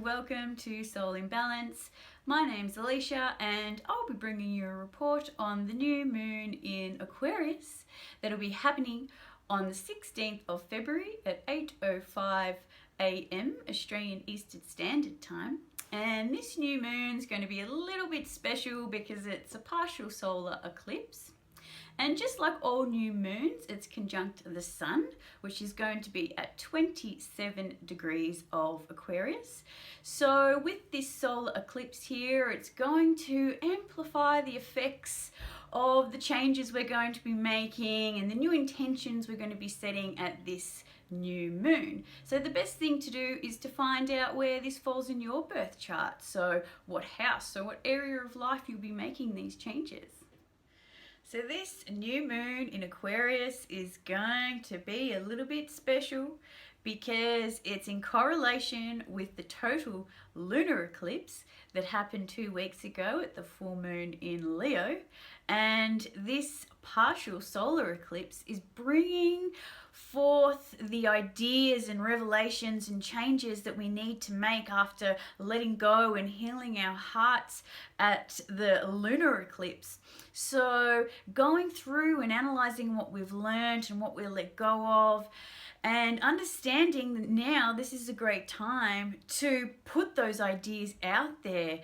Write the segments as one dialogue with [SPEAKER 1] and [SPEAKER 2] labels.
[SPEAKER 1] welcome to Soul in Balance. My name's Alicia and I'll be bringing you a report on the new moon in Aquarius that'll be happening on the 16th of February at 8:05 a.m. Australian Eastern Standard Time. And this new moon's going to be a little bit special because it's a partial solar eclipse. And just like all new moons, it's conjunct the sun, which is going to be at 27 degrees of Aquarius. So with this solar eclipse here, it's going to amplify the effects of the changes we're going to be making and the new intentions we're going to be setting at this new moon. So the best thing to do is to find out where this falls in your birth chart. So what house, so what area of life you'll be making these changes. So this new moon in Aquarius is going to be a little bit special because it's in correlation with the total lunar eclipse that happened 2 weeks ago at the full moon in Leo. And this partial solar eclipse is bringing forth the ideas and revelations and changes that we need to make after letting go and healing our hearts at the lunar eclipse. So going through and analyzing what we've learned and what we let go of, and understanding that now this is a great time to put those ideas out there,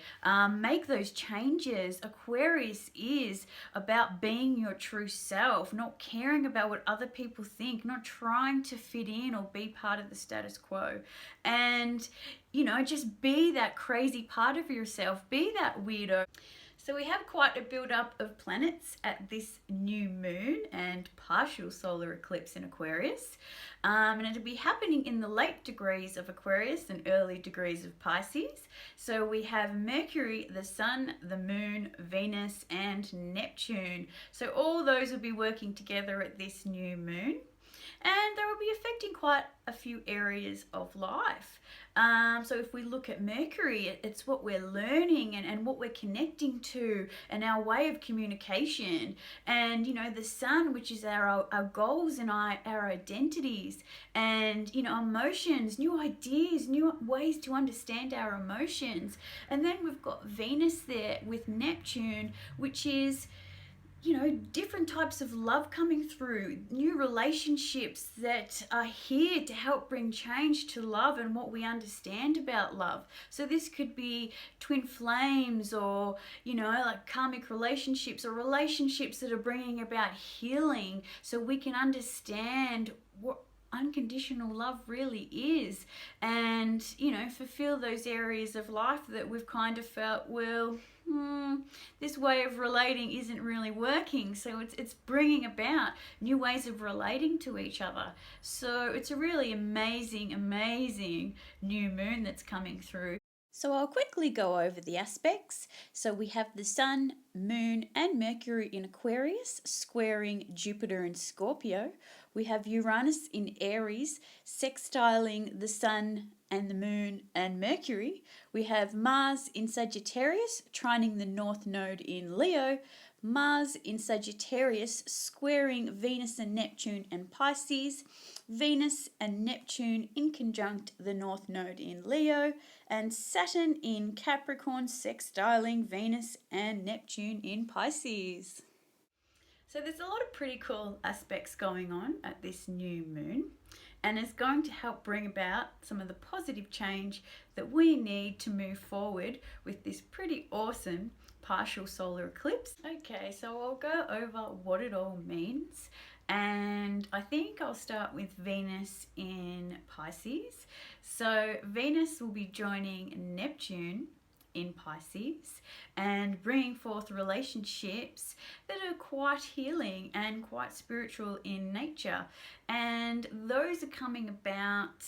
[SPEAKER 1] make those changes. Aquarius is about being your true self, not caring about what other people think, not trying to fit in or be part of the status quo. And, just be that crazy part of yourself, be that weirdo. So we have quite a build-up of planets at this new moon and partial solar eclipse in Aquarius. And it'll be happening in the late degrees of Aquarius and early degrees of Pisces. So we have Mercury, the Sun, the Moon, Venus, and Neptune. So all those will be working together at this new moon. And they will be affecting quite a few areas of life. So if we look at Mercury, it's what we're learning and what we're connecting to and our way of communication. And, the Sun, which is our goals and our identities and, emotions, new ideas, new ways to understand our emotions. And then we've got Venus there with Neptune, which is different types of love coming through, new relationships that are here to help bring change to love and what we understand about love. So this could be twin flames or, like karmic relationships or relationships that are bringing about healing so we can understand what unconditional love really is and, fulfill those areas of life that we've kind of felt, this way of relating isn't really working. So it's bringing about new ways of relating to each other. So it's a really amazing new moon that's coming through. So I'll quickly go over the aspects. So we have the Sun, Moon and Mercury in Aquarius squaring Jupiter in Scorpio. We have Uranus in Aries sextiling the Sun and the Moon and Mercury. We have Mars in Sagittarius trining the North Node in Leo. Mars in Sagittarius squaring Venus and Neptune and Pisces. Venus and Neptune in conjunct the North Node in Leo. And Saturn in Capricorn sextiling Venus and Neptune in Pisces. So there's a lot of pretty cool aspects going on at this new moon, and it's going to help bring about some of the positive change that we need to move forward with this pretty awesome partial solar eclipse. Okay, so I'll go over what it all means. And I think I'll start with Venus in Pisces. So Venus will be joining Neptune in Pisces and bringing forth relationships that are quite healing and quite spiritual in nature. And those are coming about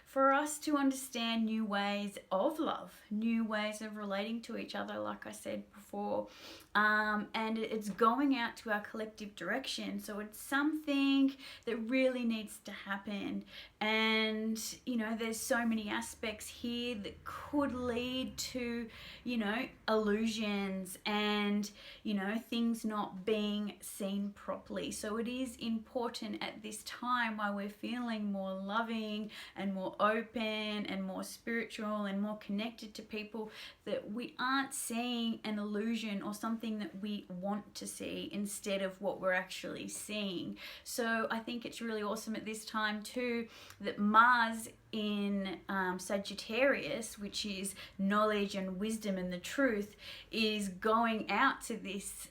[SPEAKER 1] for us to understand new ways of love, new ways of relating to each other, like I said before. and it's going out to our collective direction. So it's something that really needs to happen. And, you know, there's so many aspects here that could lead to, you know, illusions and, you know, things not being seen properly. So it is important at this time, while we're feeling more loving and more open and more spiritual and more connected to people, that we aren't seeing an illusion or something that we want to see instead of what we're actually seeing. So I think it's really awesome at this time too that Mars in Sagittarius, which is knowledge and wisdom and the truth, is going out to this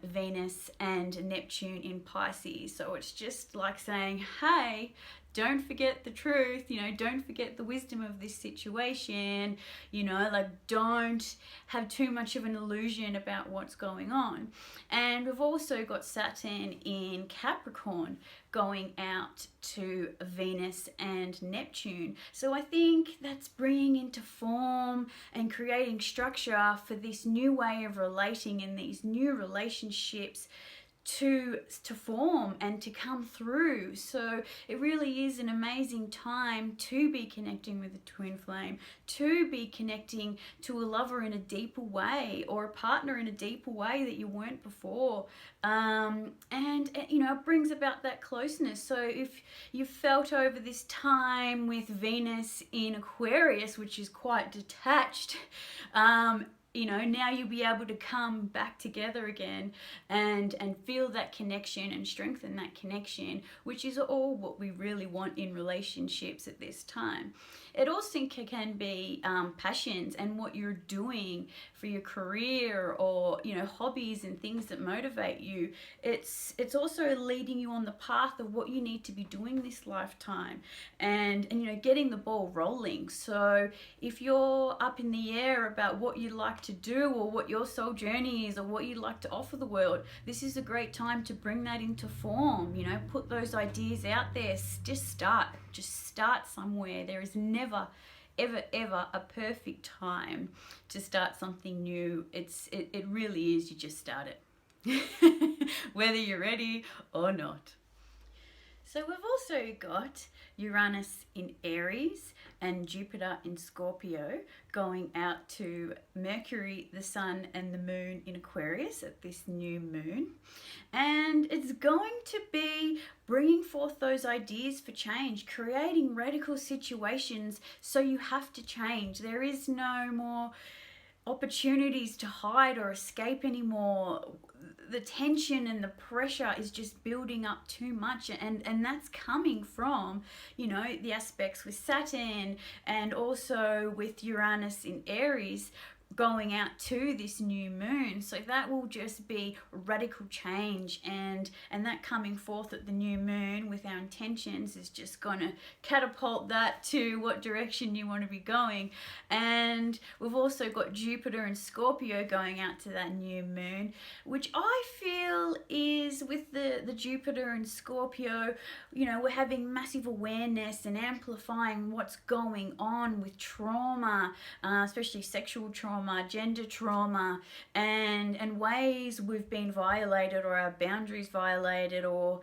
[SPEAKER 1] Venus and Neptune in Pisces. So it's just like saying, hey, don't forget the truth, you know, don't forget the wisdom of this situation, you know, like don't have too much of an illusion about what's going on. And we've also got Saturn in Capricorn going out to Venus and Neptune. So I think that's bringing into form and creating structure for this new way of relating and these new relationships to form and to come through. So it really is an amazing time to be connecting with a twin flame, to be connecting to a lover in a deeper way or a partner in a deeper way that you weren't before. And you know, it brings about that closeness. So if you felt over this time with Venus in Aquarius, which is quite detached, you know, now you'll be able to come back together again and feel that connection and strengthen that connection, which is all what we really want in relationships at this time. It also can be passions and what you're doing for your career or, you know, hobbies and things that motivate you. It's also leading you on the path of what you need to be doing this lifetime and you know, getting the ball rolling. So if you're up in the air about what you'd like to do or what your soul journey is or what you'd like to offer the world, this is a great time to bring that into form. You know, put those ideas out there. Just start somewhere. There is never ever a perfect time to start something new. It really is. You just start it whether you're ready or not. So we've also got Uranus in Aries and Jupiter in Scorpio going out to Mercury, the Sun and the Moon in Aquarius at this new moon. And it's going to be bringing forth those ideas for change, creating radical situations so you have to change. There is no more opportunities to hide or escape anymore. The tension and the pressure is just building up too much, and that's coming from, you know, the aspects with Saturn and also with Uranus in Aries going out to this new moon. So that will just be radical change, and that coming forth at the new moon with our intentions is just gonna catapult that to what direction you want to be going. And we've also got Jupiter and Scorpio going out to that new moon, which I feel is with the Jupiter and Scorpio, you know, we're having massive awareness and amplifying what's going on with trauma, especially sexual trauma, gender trauma, and ways we've been violated or our boundaries violated or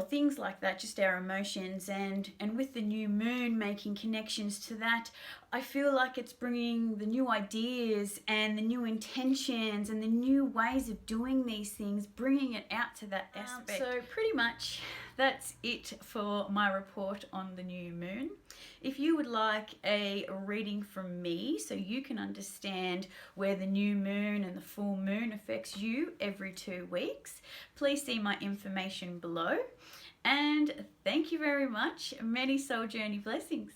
[SPEAKER 1] things like that, just our emotions. And with the new moon making connections to that, I feel like it's bringing the new ideas and the new intentions and the new ways of doing these things, bringing it out to that aspect. So pretty much that's it for my report on the new moon. If you would like a reading from me so you can understand where the new moon and the full moon affects you every 2 weeks, please see my information below. And thank you very much. Many soul journey blessings.